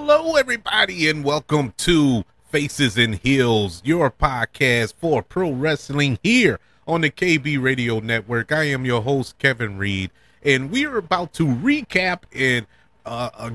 Hello, everybody, and welcome to Faces and Heels, your podcast for pro wrestling here on the KB Radio Network. I am your host, Kevin Reed, and we are about to recap and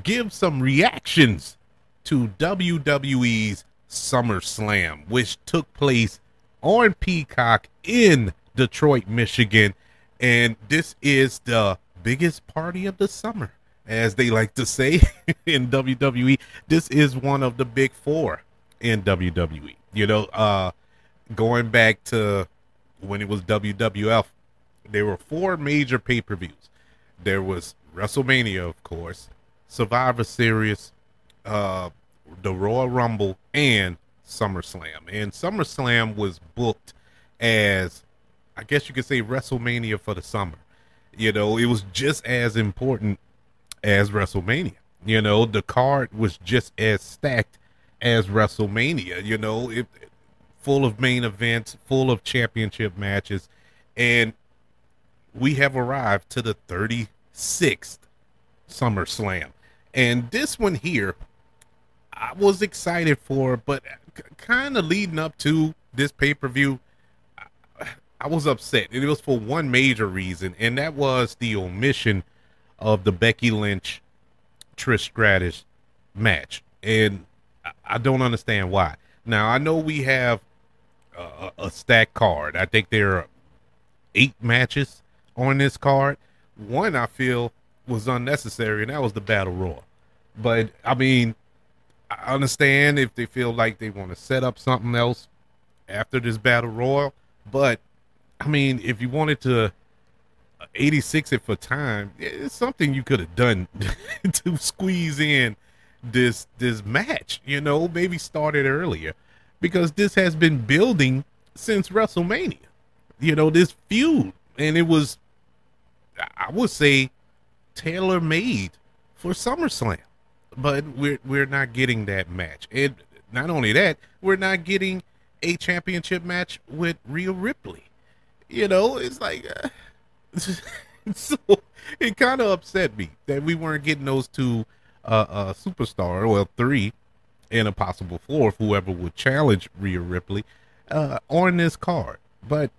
give some reactions to WWE's SummerSlam, which took place on Peacock in Detroit, Michigan, and this is the biggest party of the summer, as they like to say in WWE. This is one of the big four in WWE. You know, going back to when it was WWF, there were four major pay-per-views. There was WrestleMania, of course, Survivor Series, the Royal Rumble, and SummerSlam. And SummerSlam was booked as, I guess you could say, WrestleMania for the summer. You know, it was just as important as WrestleMania. You know, the card was just as stacked as WrestleMania. You know, it full of main events, full of championship matches, and we have arrived to the 36th SummerSlam. And this one here, I was excited for, but kind of leading up to this pay-per-view, I was upset. And it was for one major reason, and that was the omission of the Becky Lynch Trish Stratus match. And I don't understand why. Now, I know we have a stacked card. I think there are 8 matches on this card. One I feel was unnecessary, and that was the Battle Royal. But I mean, I understand if they feel like they want to set up something else after this Battle Royal, but I mean, if you wanted to 86 it for time, it's something you could have done to squeeze in this match, you know, maybe started earlier, because this has been building since WrestleMania, you know, this feud, and it was, I would say, tailor-made for SummerSlam. But we're not getting that match. And not only that, we're not getting a championship match with Rhea Ripley. You know, it's like, so it kind of upset me that we weren't getting those two superstars, well, 3, and a possible 4th, whoever would challenge Rhea Ripley, on this card. But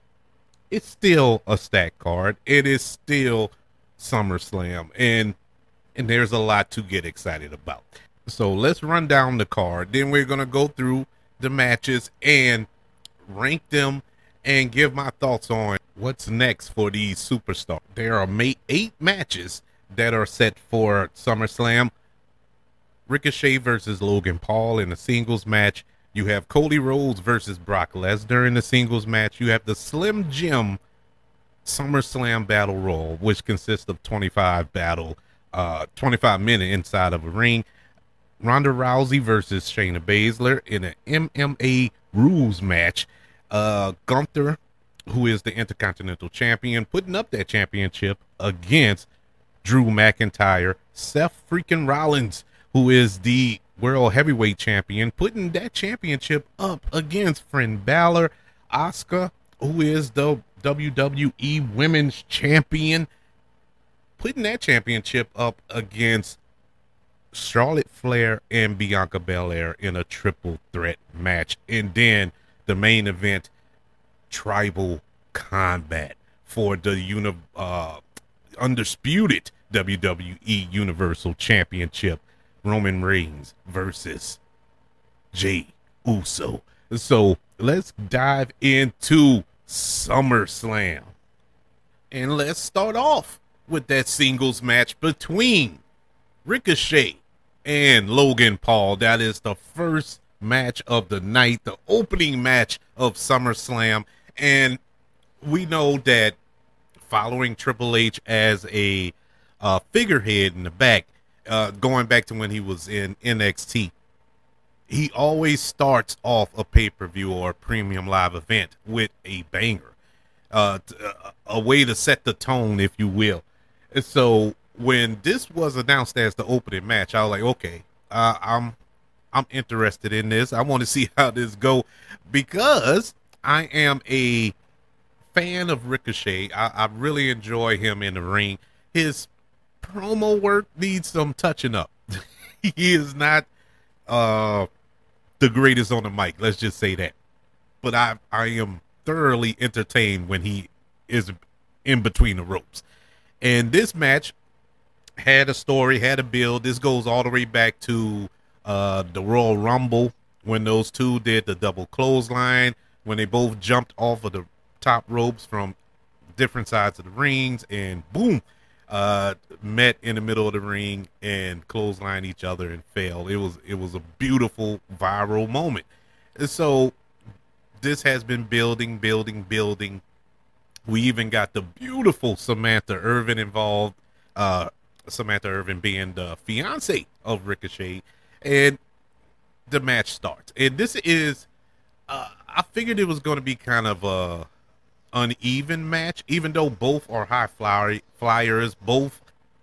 it's still a stacked card. It is still SummerSlam, and there's a lot to get excited about. So let's run down the card. Then we're going to go through the matches and rank them and give my thoughts on what's next for these superstars. There are 8 matches that are set for SummerSlam. Ricochet versus Logan Paul in a singles match. You have Cody Rhodes versus Brock Lesnar in the singles match. You have the Slim Jim SummerSlam Battle Royal, which consists of 25 minutes inside of a ring. Ronda Rousey versus Shayna Baszler in an MMA rules match. Gunther, who is the Intercontinental Champion, putting up that championship against Drew McIntyre. Seth freaking Rollins, who is the World Heavyweight Champion, putting that championship up against Finn Balor. Asuka, who is the WWE Women's Champion, putting that championship up against Charlotte Flair and Bianca Belair in a triple threat match. And then the main event, tribal combat for the undisputed WWE Universal Championship. Roman Reigns versus Jey Uso. So let's dive into SummerSlam. And let's start off with that singles match between Ricochet and Logan Paul. That is the first match of the night, the opening match of SummerSlam. And we know that following Triple H as a figurehead in the back, going back to when he was in NXT, he always starts off a pay-per-view or a premium live event with a banger, a way to set the tone, if you will. And so when this was announced as the opening match, I was like, okay, I'm interested in this. I want to see how this go, because I am a fan of Ricochet. I really enjoy him in the ring. His promo work needs some touching up. He is not the greatest on the mic. Let's just say that. But I am thoroughly entertained when he is in between the ropes. And this match had a story, had a build. This goes all the way back to the Royal Rumble when those two did the double clothesline, when they both jumped off of the top ropes from different sides of the rings and boom, met in the middle of the ring and clotheslined each other and fell. It was a beautiful viral moment. And so this has been building. We even got the beautiful Samantha Irvin involved. Samantha Irvin being the fiance of Ricochet, and the match starts. And this is, I figured it was going to be kind of a uneven match, even though both are high flyers, both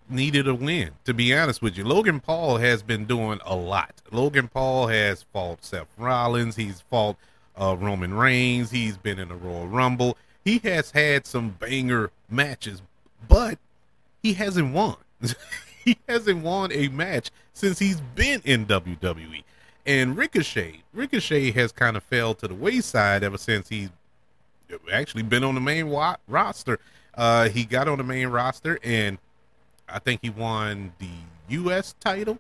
needed a win. To be honest with you, Logan Paul has been doing a lot. Logan Paul has fought Seth Rollins, he's fought Roman Reigns, he's been in the Royal Rumble. He has had some banger matches, but he hasn't won. He hasn't won a match since he's been in WWE. And Ricochet has kind of fell to the wayside ever since he's actually been on the main roster. He got on the main roster, and I think he won the U.S. title,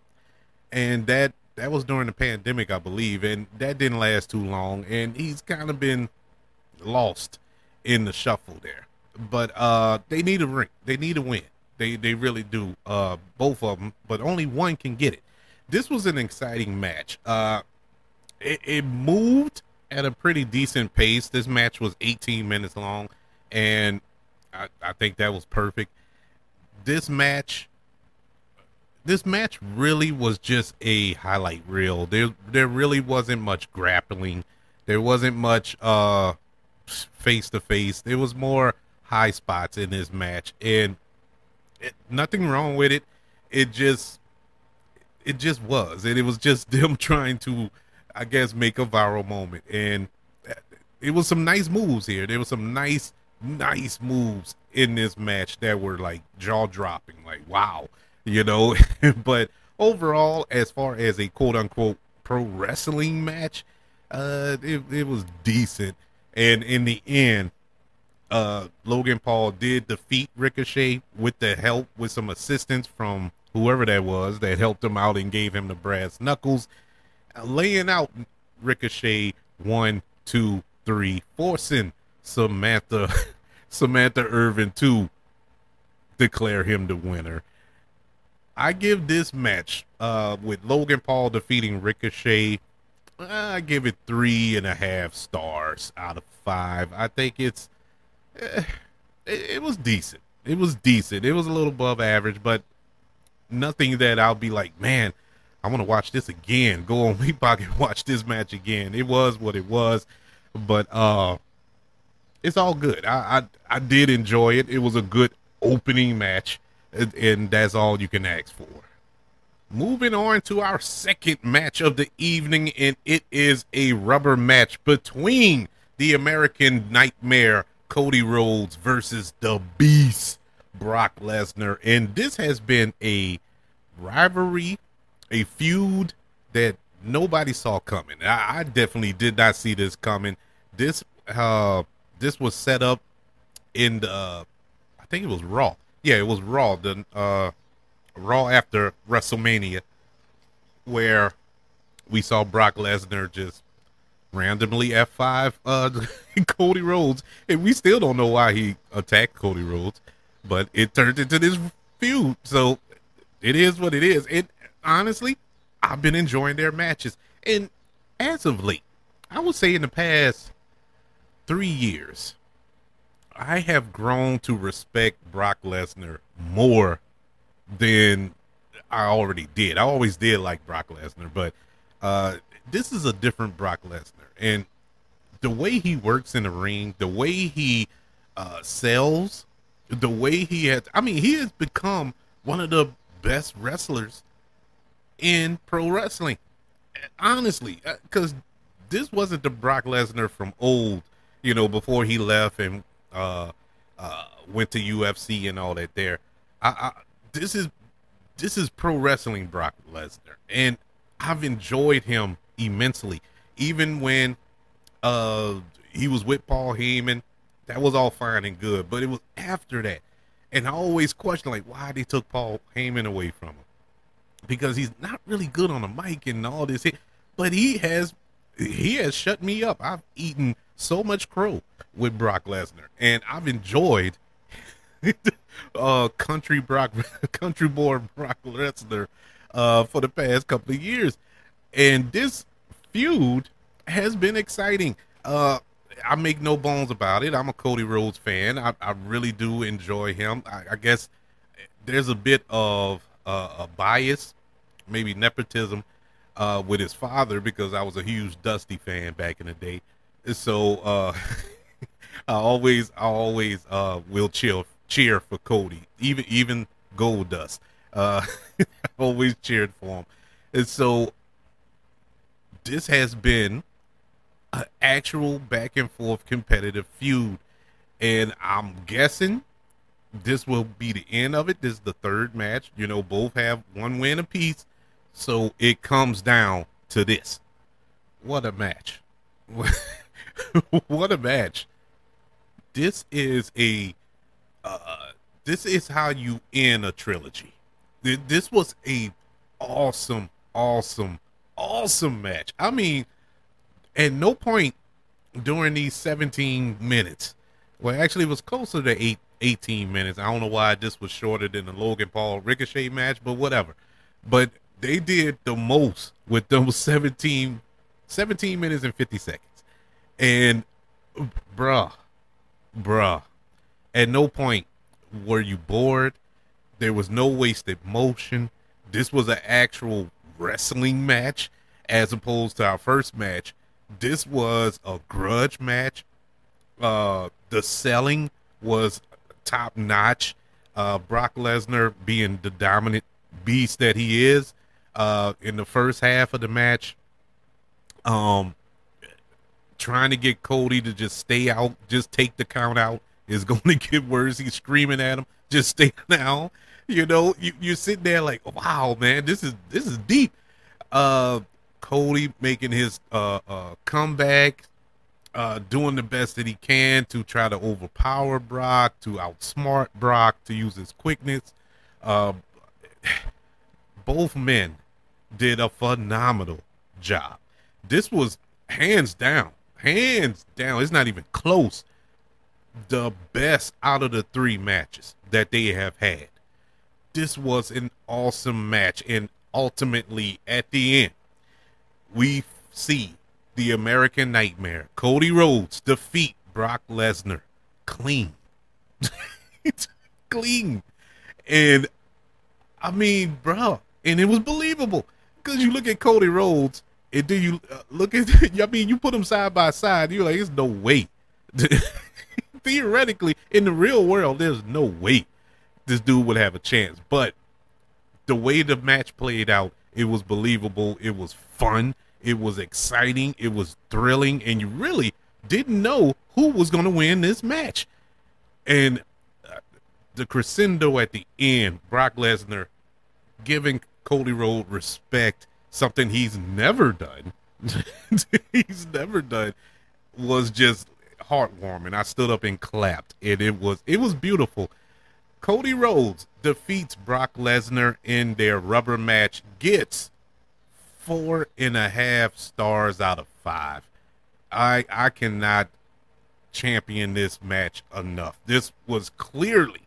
and that was during the pandemic, I believe, and that didn't last too long, and he's kind of been lost in the shuffle there. But they need a ring. They need a win. They really do, both of them, but only one can get it. This was an exciting match. It moved at a pretty decent pace. This match was 18 minutes long, and I think that was perfect. This match really was just a highlight reel. There really wasn't much grappling. There wasn't much face to face. There was more high spots in this match, and nothing wrong with it. It just was, and it was just them trying to, I guess, make a viral moment. And it was some nice moves here. There were some nice moves in this match that were like jaw dropping, like wow, you know. But overall, as far as a quote unquote pro wrestling match, it was decent. And in the end, Logan Paul did defeat Ricochet with some assistance from whoever that was that helped him out and gave him the brass knuckles, laying out Ricochet 1, 2, 3, forcing Samantha Irvin to declare him the winner. I give this match, with Logan Paul defeating Ricochet, I give it 3.5 stars out of 5. I think it was decent. It was decent. It was a little above average, but nothing that I'll be like, man, I want to watch this again. Go on Peacock and watch this match again. It was what it was, but it's all good. I did enjoy it. It was a good opening match, and that's all you can ask for. Moving on to our second match of the evening, and it is a rubber match between the American Nightmare Cody Rhodes versus the Beast Brock Lesnar. And this has been a rivalry, a feud that nobody saw coming. I definitely did not see this coming. This was set up in the I think it was Raw. Yeah, it was Raw. The Raw after WrestleMania, where we saw Brock Lesnar just randomly F5 Cody Rhodes, and we still don't know why he attacked Cody Rhodes, but it turned into this feud. So it is what it is. And honestly, I've been enjoying their matches, and as of late, I would say in the past 3 years, I have grown to respect Brock Lesnar more than I already did. I always did like Brock Lesnar, but this is a different Brock Lesnar. And the way he works in the ring, the way he sells, the way he has become one of the best wrestlers in pro wrestling. Honestly, because this wasn't the Brock Lesnar from old, before he left and went to UFC and all that there. This is pro wrestling Brock Lesnar. And I've enjoyed him immensely. Even when he was with Paul Heyman, that was all fine and good. But it was after that. And I always question, like, why they took Paul Heyman away from him. Because he's not really good on the mic and all this. But he has shut me up. I've eaten so much crow with Brock Lesnar. And I've enjoyed country boy Brock Lesnar for the past couple of years. And this feud has been exciting. I make no bones about it. I'm a Cody Rhodes fan. I really do enjoy him. I guess there's a bit of a bias, maybe nepotism, with his father, because I was a huge Dusty fan back in the day. So I always will cheer for Cody, even Goldust. I always cheered for him. And so this has been an actual back and forth competitive feud, and I'm guessing this will be the end of it. This is the third match. You know, both have one win apiece, so it comes down to this. What a match. What a match. This is how you end a trilogy. This was a awesome match. I mean, at no point during these 17 minutes, well, actually it was closer to 18 minutes. I don't know why this was shorter than the Logan Paul Ricochet match, but whatever. But they did the most with those 17 minutes and 50 seconds. And bruh, at no point were you bored. There was no wasted motion. This was an actual wrestling match as opposed to our first match. This was a grudge match. The selling was top notch. Brock Lesnar, being the dominant beast that he is, in the first half of the match, trying to get Cody to just stay out, just take the count out, is going to get worse. He's screaming at him, just stay down. You know, you sit there like, wow, man, this is deep. Cody making his comeback, doing the best that he can to try to overpower Brock, to outsmart Brock, to use his quickness. Both men did a phenomenal job. This was hands down, it's not even close, the best out of the three matches that they have had. This was an awesome match, and ultimately at the end, we see the American Nightmare, Cody Rhodes, defeat Brock Lesnar clean. Clean. And I mean, bro, and it was believable, because you look at Cody Rhodes and then you look at, I mean, you put them side by side, you're like, there's no way. Theoretically, in the real world, there's no way this dude would have a chance. But the way the match played out, it was believable. It was fun. It was exciting. It was thrilling. And you really didn't know who was going to win this match. And the crescendo at the end, Brock Lesnar giving Cody Rhodes respect, something he's never done. He's never done, was just heartwarming. I stood up and clapped, and it was beautiful. Cody Rhodes defeats Brock Lesnar in their rubber match, gets 4.5 stars out of 5. I cannot champion this match enough. This was clearly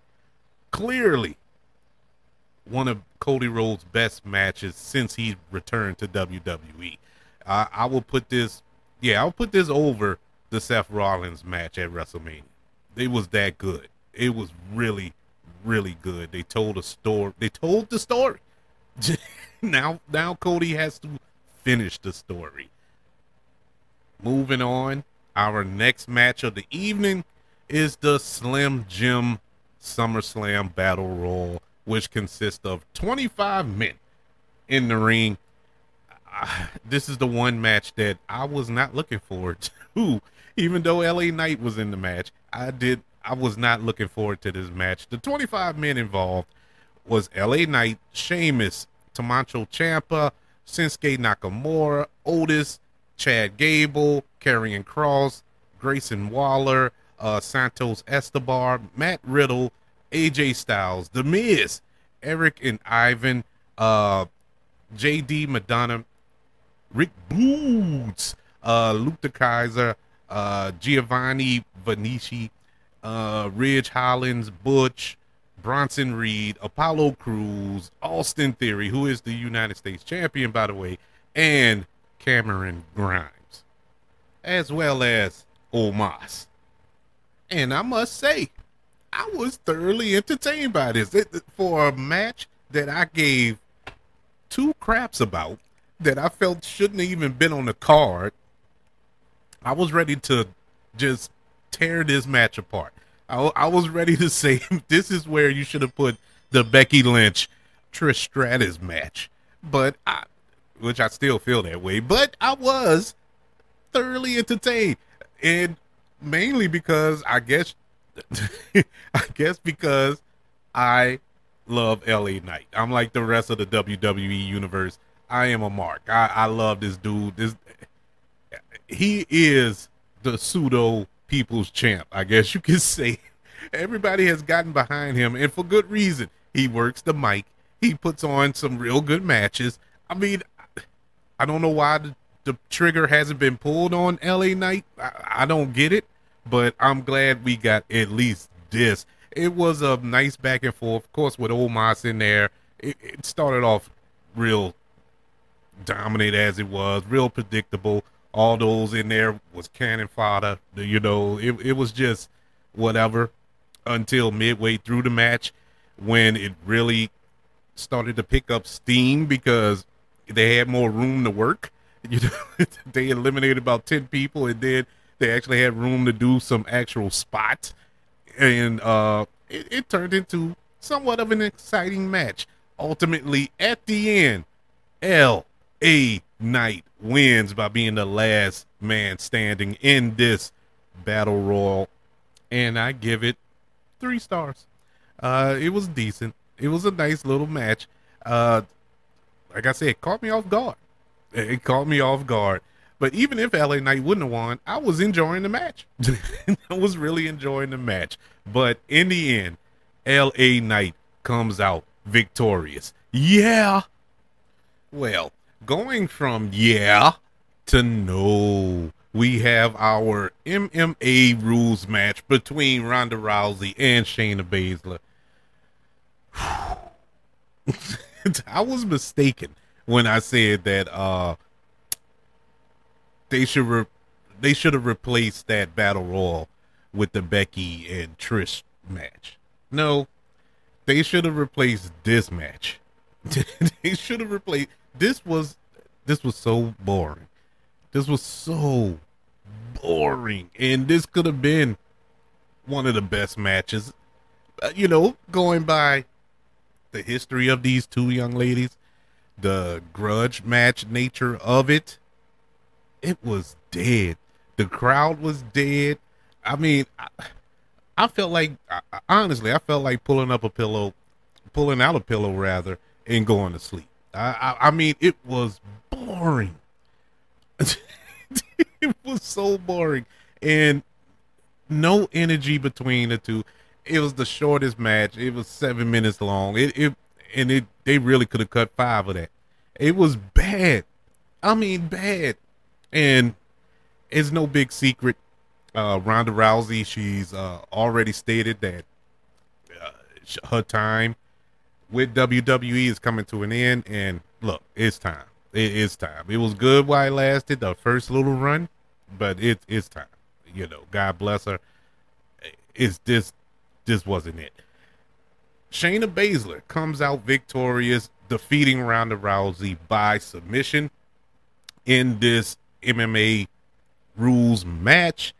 one of Cody Rhodes' best matches since he returned to WWE. I will put this, I'll put this over the Seth Rollins match at WrestleMania. It was that good. It was really good. They told a story. They told the story. Now Cody has to finish the story. Moving on, our next match of the evening is the Slim Jim SummerSlam Battle Royal, which consists of 25 men in the ring. This is the one match that I was not looking forward to. Even though LA Knight was in the match, I was not looking forward to this match. The 25 men involved was LA Knight, Sheamus, Tommaso Ciampa, Shinsuke Nakamura, Otis, Chad Gable, Karrion Kross, Grayson Waller, Santos Escobar, Matt Riddle, AJ Styles, The Miz, Eric and Ivan, JD Madonna, Rick Boots, Luke the Kaiser, Giovanni Vanici, Ridge Hollins, Butch, Bronson Reed, Apollo Crews, Austin Theory, who is the United States champion, by the way, and Cameron Grimes, as well as Omos. And I must say, I was thoroughly entertained by this. For a match that I gave two craps about, that I felt shouldn't have even been on the card, I was ready to just tear this match apart. I was ready to say, this is where you should have put the Becky Lynch Trish Stratus match, which I still feel that way, but I was thoroughly entertained, and mainly because I guess because I love LA Knight. I'm like the rest of the WWE universe. I am a mark. I love this dude. He is the pseudo people's champ, I guess you could say. Everybody has gotten behind him, and for good reason. He works the mic. He puts on some real good matches. I mean, I don't know why the trigger hasn't been pulled on LA Knight. I don't get it, but I'm glad we got at least this. It was a nice back and forth, of course, with Omos in there. It started off real dominant as it was, real predictable. All those in there was cannon fodder. It was just whatever until midway through the match, when it really started to pick up steam because they had more room to work. They eliminated about 10 people, and then they actually had room to do some actual spots, and it turned into somewhat of an exciting match. Ultimately, at the end, L.A. Knight wins by being the last man standing in this battle royal, and I give it 3 stars. It was decent. It was a nice little match. Like I said, it caught me off guard. It caught me off guard. But even if LA Knight wouldn't have won, I was enjoying the match. I was really enjoying the match. But in the end, LA Knight comes out victorious. Yeah. Well, going from yeah to no, we have our MMA rules match between Ronda Rousey and Shayna Baszler. I was mistaken when I said that they should have replaced that battle royal with the Becky and Trish match. No, they should have replaced this match. They should have replaced this was so boring. This was so boring, and this could have been one of the best matches. Going by the history of these two young ladies, the grudge match nature of it was dead. The crowd was dead. I mean, I felt like, honestly, I felt like pulling out a pillow rather, and going to sleep. I mean, it was boring. It was so boring, and no energy between the two. It was the shortest match. It was 7 minutes long. They really could have cut 5 of that. It was bad. I mean, bad. And it's no big secret. Ronda Rousey, she's already stated that her time with WWE is coming to an end. And look, it's time. It is time. It was good while it lasted, the first little run, but it's time. God bless her. This wasn't it. Shayna Baszler comes out victorious, defeating Ronda Rousey by submission in this MMA rules match.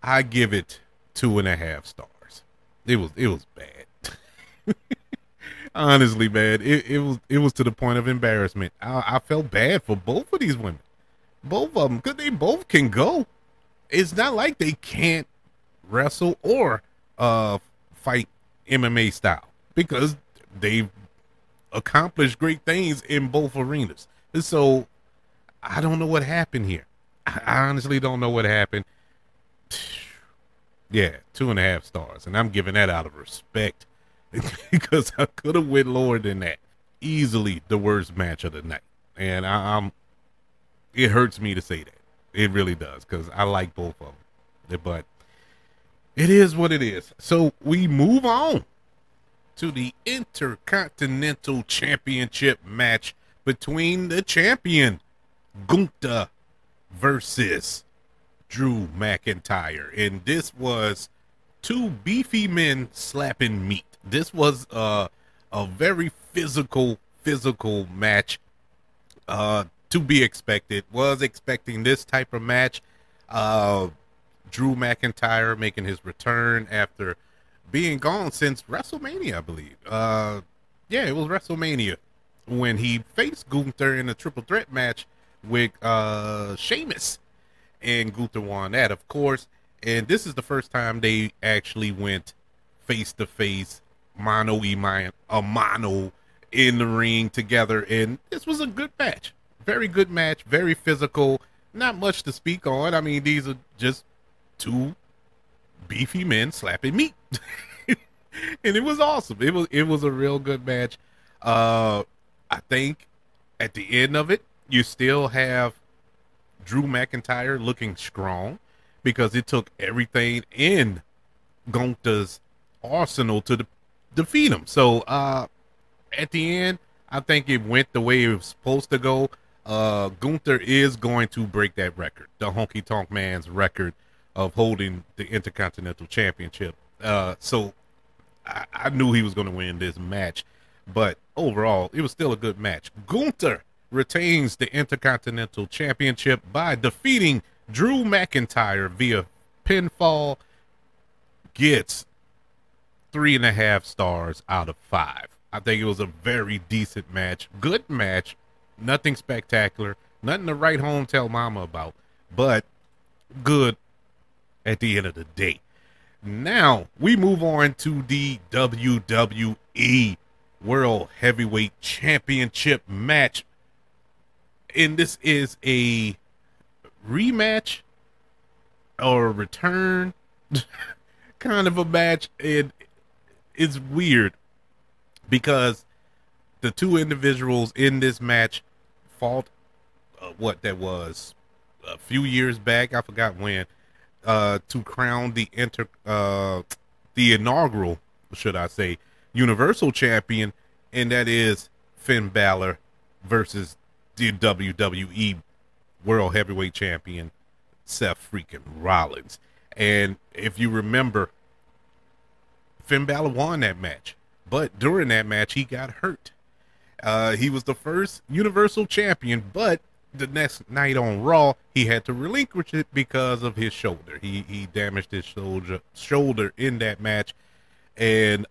I give it 2.5 stars. It was bad. Honestly, man, it was to the point of embarrassment. I felt bad for both of these women, both of them, because they both can go. It's not like they can't wrestle or fight MMA style, because they've accomplished great things in both arenas. So I don't know what happened here. I honestly don't know what happened. Yeah, 2.5 stars, and I'm giving that out of respect because I could have went lower than that. Easily the worst match of the night, and I'm. It hurts me to say that. It really does because I like both of them, but it is what it is. So we move on to the Intercontinental Championship match between the champion Gunther versus Drew McIntyre, and this was two beefy men slapping meat. This was a very physical match, to be expected. Was expecting this type of match. Drew McIntyre making his return after being gone since WrestleMania, I believe. Yeah, it was WrestleMania when he faced Gunther in a triple threat match with Sheamus, and Gunther won that, of course. And this is the first time they actually went face to face, mano a mano in the ring together, and this was a good match. Very good match, very physical. Not much to speak on. I mean, these are just two beefy men slapping meat. And it was awesome. It was a real good match. I think at the end of it, you still have Drew McIntyre looking strong because it took everything in Gunther's arsenal to defeat him. So at the end, I think it went the way it was supposed to go. Gunther is going to break that record, the Honky Tonk Man's record of holding the Intercontinental Championship. So I knew he was going to win this match, but overall, it was still a good match. Gunther retains the Intercontinental Championship by defeating Drew McIntyre via pinfall. Gets 3.5 stars out of 5. I think it was a very decent match. Good match. Nothing spectacular. Nothing to write home, tell mama about. But good at the end of the day. Now, we move on to the WWE World Heavyweight Championship match. And this is a rematch or return kind of a match. And it's weird because the two individuals in this match fought what that was a few years back. I forgot when, to crown the inaugural, should I say, Universal Champion, and that is Finn Balor versus the WWE World Heavyweight Champion Seth freaking Rollins. And if you remember, Finn Balor won that match, but during that match he got hurt. He was the first Universal Champion, but the next night on Raw, he had to relinquish it because of his shoulder. He damaged his shoulder in that match, and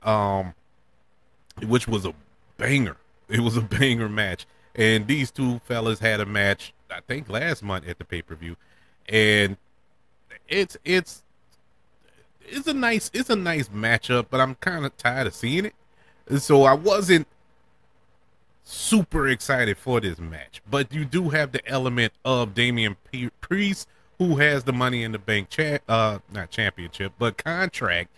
which was a banger. It was a banger match. And these two fellas had a match, I think, last month at the pay-per-view, and it's a nice matchup, but I'm kind of tired of seeing it, and so I wasn't super excited for this match. But you do have the element of Damian Priest, who has the Money in the Bank not championship, but contract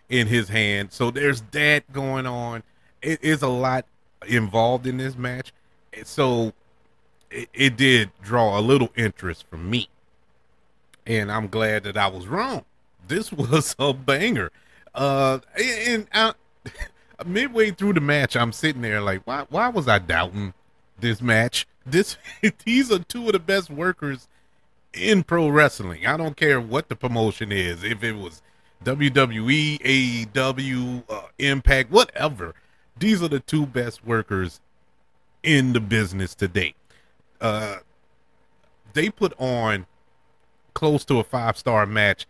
in his hand. So there's that going on. It is a lot involved in this match, so it did draw a little interest from me, and I'm glad that I was wrong. This was a banger. Midway through the match, I'm sitting there like, why was I doubting this match? These are two of the best workers in pro wrestling. I don't care what the promotion is, if it was WWE, AEW, Impact, whatever. These are the two best workers in the business today. They put on close to a 5-star match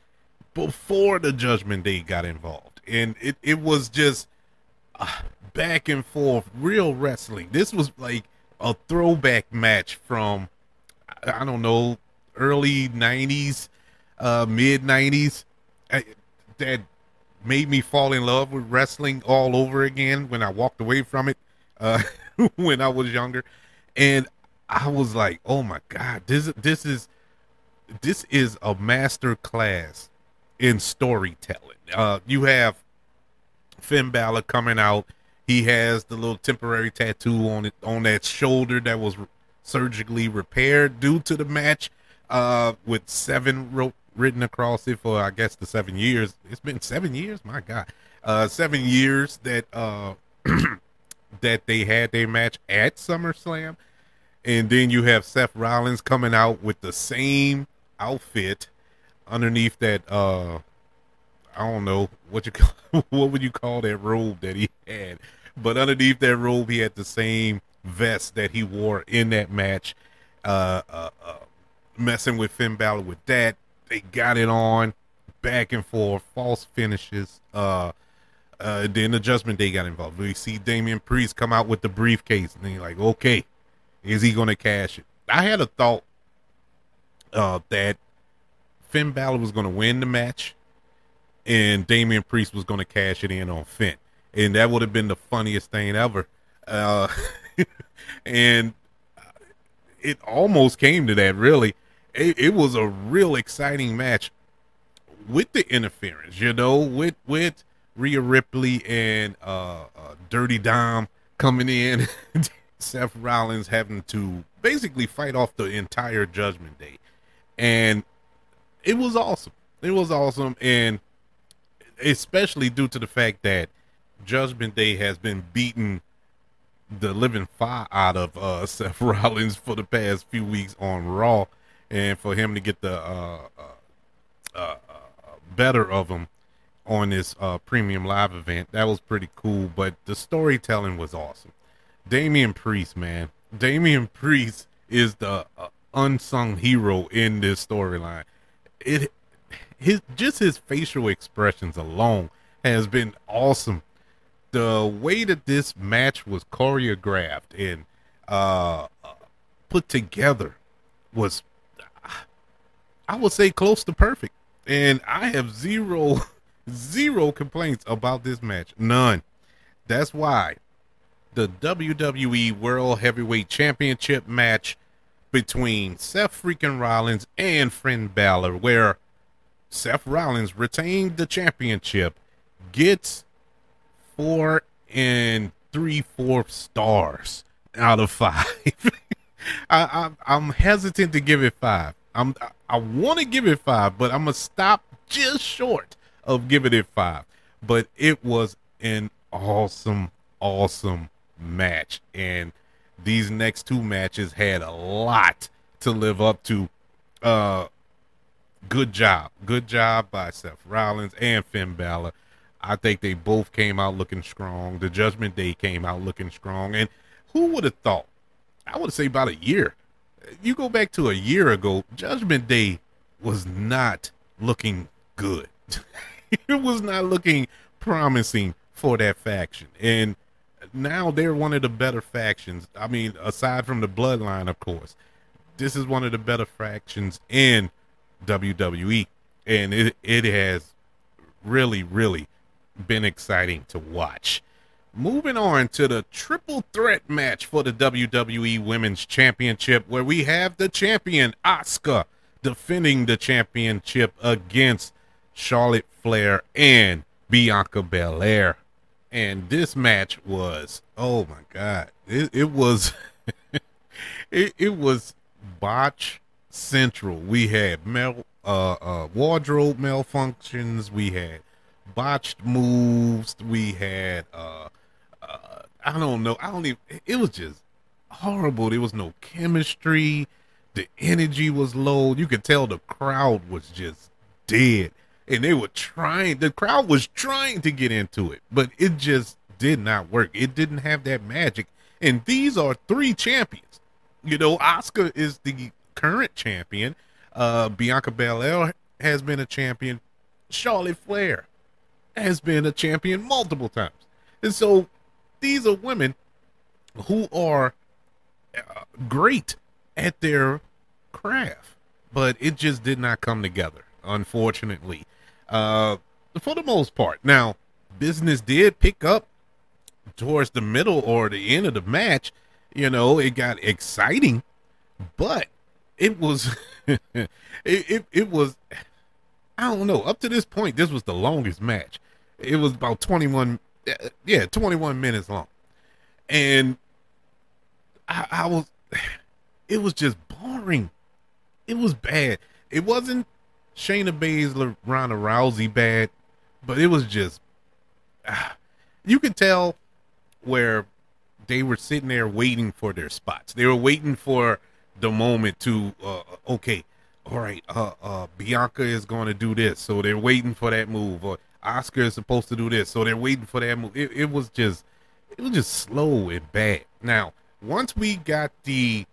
before the Judgment Day got involved, and it was just back and forth, real wrestling. This was like a throwback match from, I don't know, early 90s, mid 90s, that made me fall in love with wrestling all over again when I walked away from it when I was younger. And I was like, oh my God, this is a master class in storytelling. You have Finn Balor coming out. He has the little temporary tattoo on that shoulder that was surgically repaired due to the match, with seven written across it for, I guess, the 7 years. It's been 7 years, my God. 7 years that that they had their match at SummerSlam. And then you have Seth Rollins coming out with the same outfit underneath that, I don't know what you call, what would you call that robe that he had, but underneath that robe he had the same vest that he wore in that match, messing with Finn Balor with that. They got it on back and forth, false finishes. Then the Judgment Day got involved. We see Damian Priest come out with the briefcase, and then you're like, okay, is he going to cash it? I had a thought that Finn Balor was going to win the match, and Damian Priest was going to cash it in on Finn, and that would have been the funniest thing ever. And it almost came to that. Really, it was a real exciting match with the interference, with Rhea Ripley and Dirty Dom coming in. Seth Rollins having to basically fight off the entire Judgment Day, and it was awesome. It was awesome, and especially due to the fact that Judgment Day has been beating the living fire out of Seth Rollins for the past few weeks on Raw, and for him to get the better of him on this premium live event, that was pretty cool. But the storytelling was awesome. Damian Priest, man. Damian Priest is the unsung hero in this storyline. His facial expressions alone has been awesome. The way that this match was choreographed and put together was, I would say, close to perfect. And I have zero complaints about this match. None. That's why the WWE World Heavyweight Championship match between Seth freaking Rollins and Finn Balor, where Seth Rollins retained the championship, gets 4 3/4 stars out of 5. I'm hesitant to give it 5. I want to give it 5, but I'm gonna stop just short of giving it 5. But it was an awesome match, and these next 2 matches had a lot to live up to. Good job by Seth Rollins and Finn Balor. I think they both came out looking strong. The Judgment Day came out looking strong, and who would have thought? I would say about a year. You go back to a year ago, Judgment Day was not looking good. It was not looking promising for that faction, and now they're one of the better factions. I mean, aside from the Bloodline, of course, this is one of the better factions in WWE, and it has really been exciting to watch. Moving on to the triple threat match for the WWE Women's Championship, where we have the champion Asuka defending the championship against Charlotte Flair and Bianca Belair. And this match was, oh my God, it was it was botch central. We had wardrobe malfunctions, we had botched moves, we had I don't know, it was just horrible. There was no chemistry, the energy was low. You could tell the crowd was just dead, and the crowd was trying to get into it, but it just did not work. It didn't have that magic. And these are 3 champions. Asuka is the current champion. Bianca Belair has been a champion. Charlotte Flair has been a champion multiple times. And so these are women who are great at their craft, but it just did not come together, unfortunately, for the most part. Now, business did pick up towards the middle or the end of the match. It got exciting But it was it was, I don't know, up to this point this was the longest match. It was about 21 minutes long. And I was it was just boring. It was bad. It wasn't Shayna Baszler, Ronda Rousey bad, but it was just you could tell where they were sitting there waiting for their spots. They were waiting for the moment to okay, all right, Bianca is going to do this, so they're waiting for that move. Or Oscar is supposed to do this, so they're waiting for that move. It was just slow and bad. Now, once we got the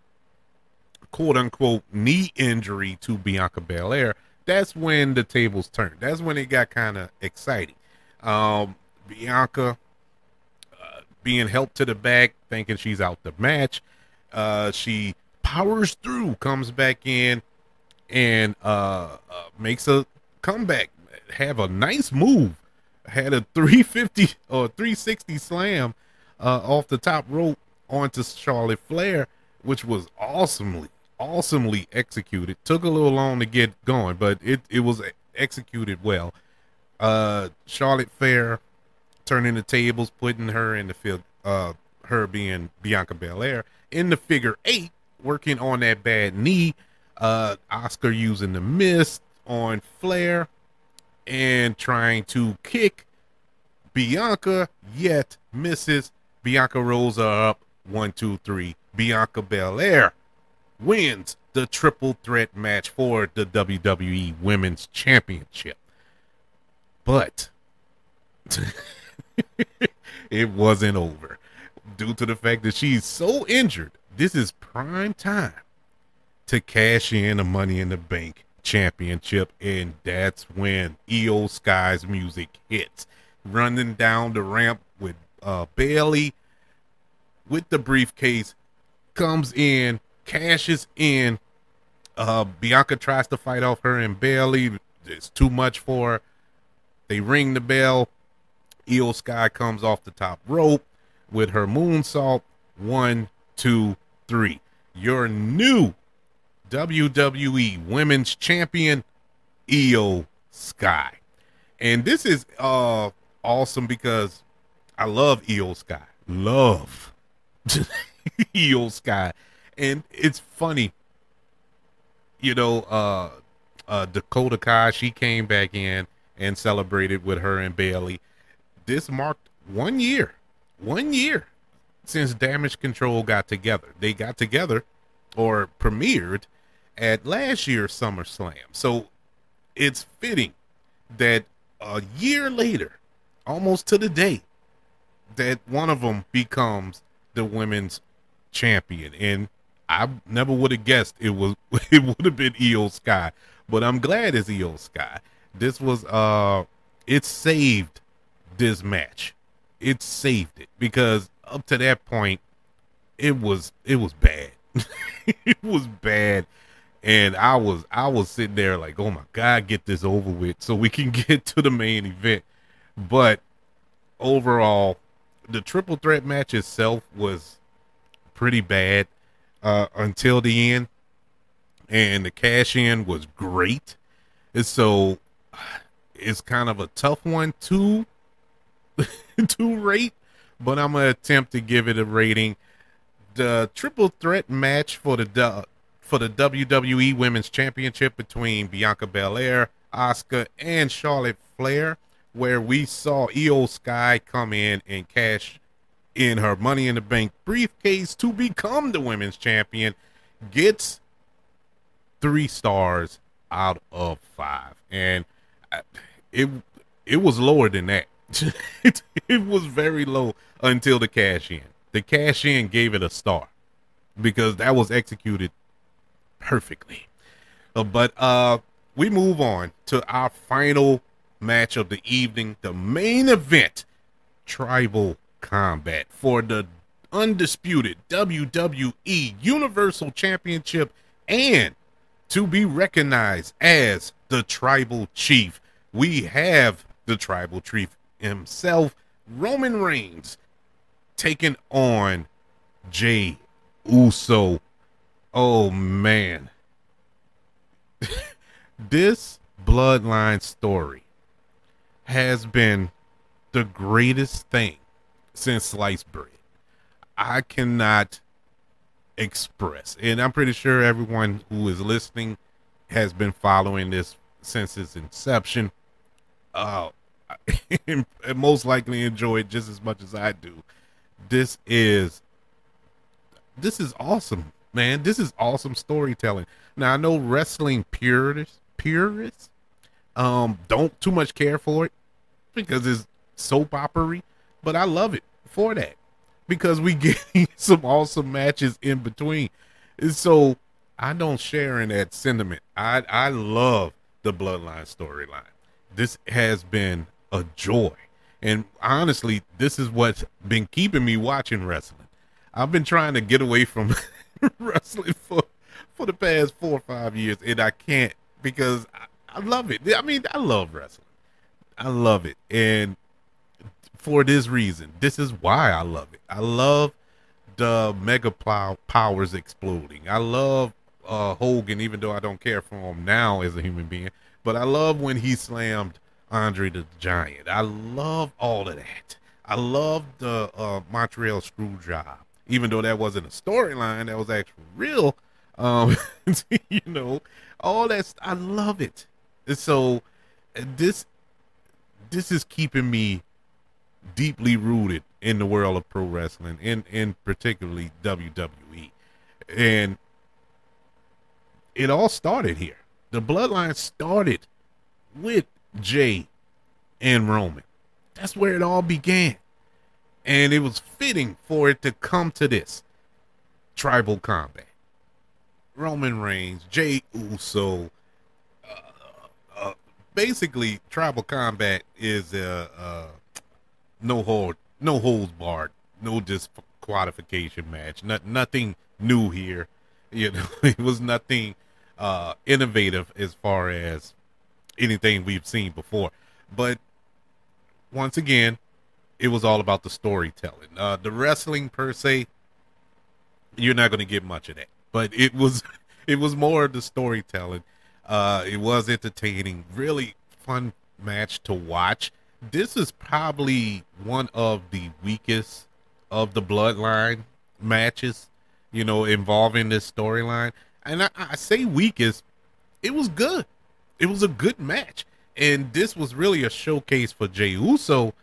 quote unquote knee injury to Bianca Belair, that's when the tables turned. That's when it got kind of exciting. Bianca being helped to the back, thinking she's out the match. She powers through, comes back in, and makes a comeback. Have a nice move. Had a 350 or 360 slam off the top rope onto Charlotte Flair, which was awesomely executed. Took a little long to get going, but it was executed well. Charlotte Flair turning the tables, putting her in the field, her being Bianca Belair in the figure 8, working on that bad knee. Oscar using the mist on Flair and trying to kick Bianca, yet misses. Bianca rolls her up. 1, 2, 3. Bianca Belair wins the triple threat match for the WWE Women's Championship. But it wasn't over. Due to the fact that she's so injured, this is prime time to cash in a Money in the Bank championship, and that's when Io Sky's music hits. Running down the ramp with Bayley with the briefcase, comes in, cashes in. Bianca tries to fight off her and Bayley. It's too much for her. They ring the bell. Io Sky comes off the top rope with her moonsault. 1, 2, 3. Your new WWE Women's Champion, Io Sky. And this is awesome because I love Io Sky. Love Io Sky. And it's funny, you know, Dakota Kai, she came back in and celebrated with her and Bayley. This marked 1 year since Damage Control got together. They got together or premiered at last year's SummerSlam. So it's fitting that a year later, almost to the day, that one of them becomes the women's champion. And I never would have guessed it would have been Io Sky, but I'm glad it's Io Sky. This was it saved this match. It saved it because up to that point it was bad. It was bad. And I was sitting there like, oh my God, get this over with so we can get to the main event. But overall, the triple threat match itself was pretty bad until the end. And the cash in was great. And so it's kind of a tough one to rate, but I'm going to attempt to give it a rating. The triple threat match for the WWE Women's Championship between Bianca Belair, Asuka, and Charlotte Flair, where we saw Io Sky come in and cash in her Money in the Bank briefcase to become the women's champion, gets 3 stars out of 5. And it was lower than that. It was very low until the cash in. The cash in gave it a star because that was executed perfectly. But we move on to our final match of the evening, the main event, Tribal Combat for the undisputed WWE Universal Championship and to be recognized as the Tribal Chief. We have the Tribal Chief himself, Roman Reigns, taking on Jey Uso. Oh man, this bloodline story has been the greatest thing since sliced bread. I cannot express, and I'm pretty sure everyone who is listening has been following this since its inception. Uh, and most likely enjoy it just as much as I do. This is this is awesome, man. This is awesome storytelling. Now I know wrestling purists don't too much care for it because it's soap opera, but I love it for that because we get some awesome matches in between. And so I don't share in that sentiment. I love the bloodline storyline. This has been a joy. And honestly, this is what's been keeping me watching wrestling. I've been trying to get away from wrestling for the past 4 or 5 years, and I can't because I love it. I mean, I love wrestling. I love it. And for this reason, this is why I love it. I love the mega powers exploding. I love Hogan, even though I don't care for him now as a human being. But I love when he slammed Andre the Giant. I love all of that. I love the Montreal screw job, even though that wasn't a storyline, that was actually real. Um, you know, all that. I love it. And so this this is keeping me deeply rooted in the world of pro wrestling, in particularly WWE, and it all started here. The bloodline started with Jay and Roman. That's where it all began. And it was fitting for it to come to this tribal combat. Roman Reigns, Jay Uso. Basically, tribal combat is no holds barred, no disqualification match. Nothing new here. You know, it was nothing innovative as far as anything we've seen before. But once again, it was all about the storytelling. The wrestling per se, you're not going to get much of that. But it was more of the storytelling. It was entertaining, really fun match to watch. This is probably one of the weakest of the bloodline matches, you know, involving this storyline. And I say weakest, it was good. It was a good match. And this was really a showcase for Jey Uso,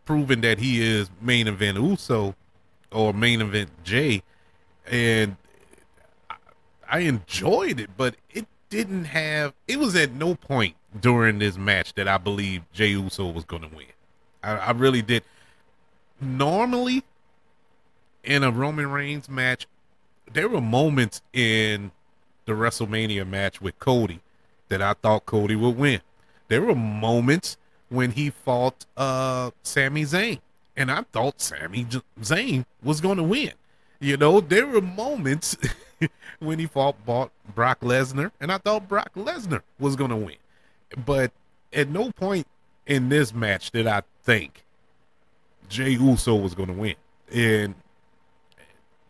proving that he is main event Uso or main event Jey. And I enjoyed it, but it was at no point during this match that I believed Jey Uso was going to win. I really did. Normally, in a Roman Reigns match, there were moments in the WrestleMania match with Cody that I thought Cody would win. There were moments when he fought Sami Zayn, and I thought Sami Zayn was going to win. You know, there were moments when he fought Brock Lesnar, and I thought Brock Lesnar was going to win. But at no point in this match did I think Jey Uso was going to win. And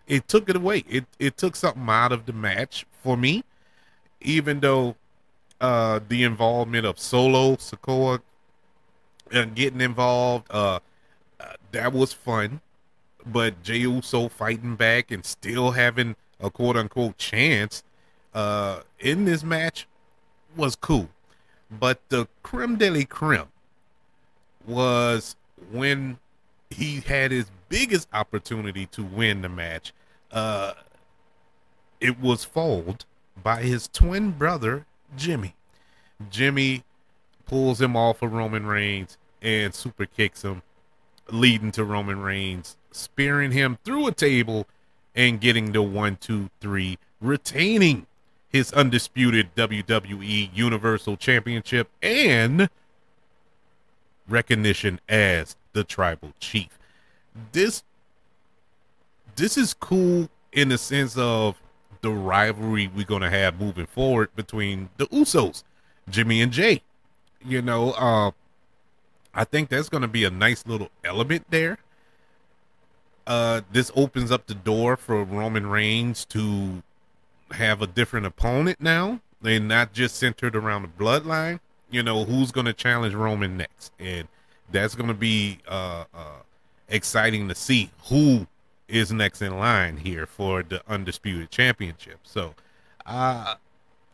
it took it away. It took something out of the match for me, even though the involvement of Solo Sikoa getting involved, that was fun. But Jey Uso fighting back and still having a quote-unquote chance in this match was cool. But the creme de la creme was when he had his biggest opportunity to win the match. It was foiled by his twin brother, Jimmy. Jimmy pulls him off of Roman Reigns and super kicks him, leading to Roman Reigns spearing him through a table and getting the 1, 2, 3, retaining his undisputed WWE Universal Championship and recognition as the Tribal Chief. This is cool in the sense of the rivalry we're going to have moving forward between the Usos, Jimmy and Jay. You know, I think that's going to be a nice little element there. This opens up the door for Roman Reigns to have a different opponent now. They're not just centered around the bloodline. You know, who's going to challenge Roman next? And that's going to be exciting to see who is next in line here for the Undisputed Championship. So,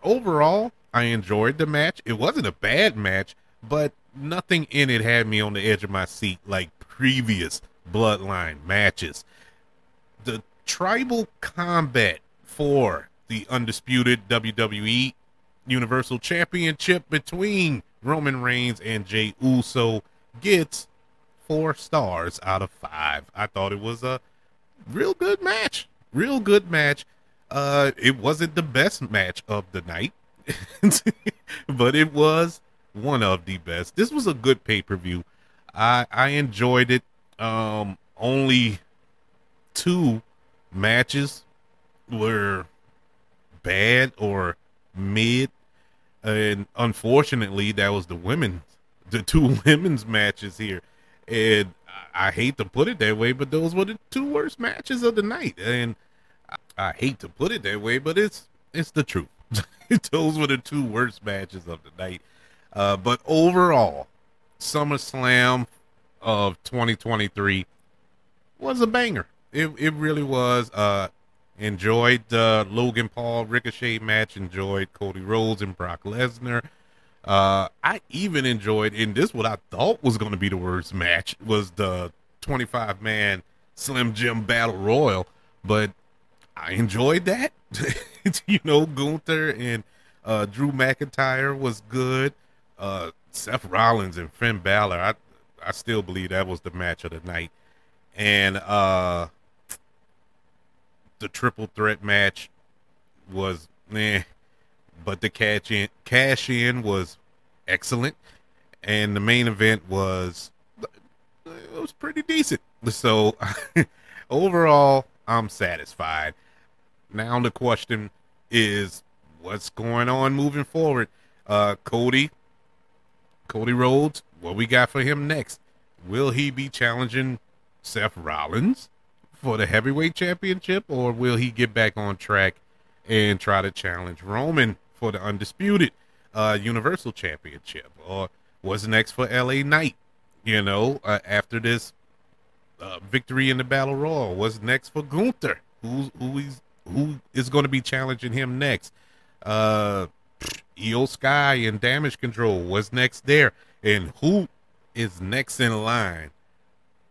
overall, I enjoyed the match. It wasn't a bad match, but nothing in it had me on the edge of my seat like previous bloodline matches. The tribal combat for the undisputed WWE Universal Championship between Roman Reigns and Jey Uso gets 4 stars out of 5. I thought it was a real good match. Real good match. It wasn't the best match of the night, but it was one of the best. This was a good pay-per-view. I enjoyed it. Only 2 matches were bad or mid, and unfortunately that was the 2 women's matches here, and I hate to put it that way, but those were the 2 worst matches of the night. And I hate to put it that way, but it's the truth. Those were the 2 worst matches of the night. But overall, SummerSlam of 2023 was a banger. It really was. Enjoyed the Logan Paul Ricochet match. Enjoyed Cody Rhodes and Brock Lesnar. I even enjoyed, and this what I thought was going to be the worst match, was the 25-man Slim Jim Battle Royal. But I enjoyed that. You know, Gunther and Drew McIntyre was good. Seth Rollins and Finn Balor, I still believe that was the match of the night. And the triple threat match was but the cash in was excellent, and the main event was pretty decent. So overall, I'm satisfied. Now the question is, what's going on moving forward? Cody Rhodes, what we got for him next? Will he be challenging Seth Rollins for the heavyweight championship, or will he get back on track and try to challenge Roman for the undisputed Universal Championship? Or what's next for LA Knight? You know, after this victory in the Battle Royal, what's next for Gunther? Who is going to be challenging him next? Io Sky and Damage Control, what's next there? And who is next in line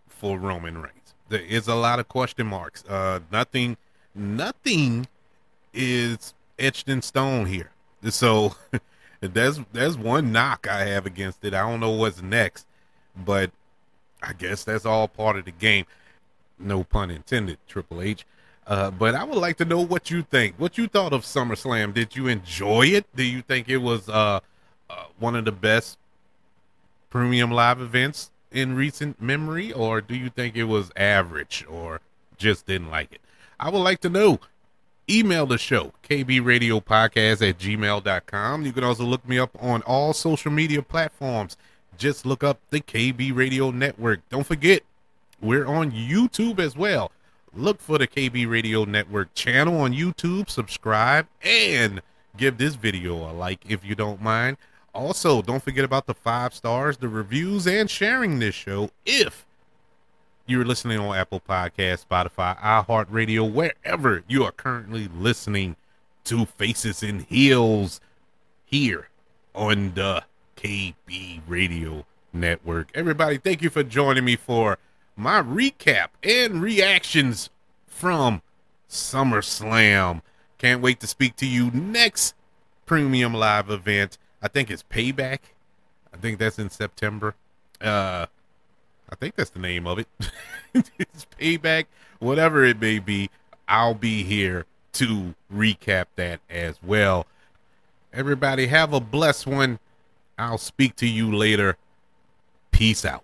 for Roman Reigns? There is a lot of question marks. Nothing is etched in stone here. So there's one knock I have against it. I don't know what's next, but I guess that's all part of the game. No pun intended, Triple H. But I would like to know what you think. What you thought of SummerSlam? Did you enjoy it? Do you think it was one of the best premium live events in recent memory, or do you think it was average or just didn't like it? I would like to know. Email the show, kbradiopodcast@gmail.com. You can also look me up on all social media platforms. Just look up the KB Radio Network. Don't forget, we're on YouTube as well. Look for the KB Radio Network channel on YouTube, subscribe, and give this video a like if you don't mind. Also, don't forget about the 5 stars, the reviews, and sharing this show if you're listening on Apple Podcasts, Spotify, iHeartRadio, wherever you are currently listening to Faces and Heels here on the KB Radio Network. Everybody, thank you for joining me for my recap and reactions from SummerSlam. Can't wait to speak to you next premium live event. I think it's Payback. I think that's in September. I think that's the name of it. It's Payback. Whatever it may be, I'll be here to recap that as well. Everybody have a blessed one. I'll speak to you later. Peace out.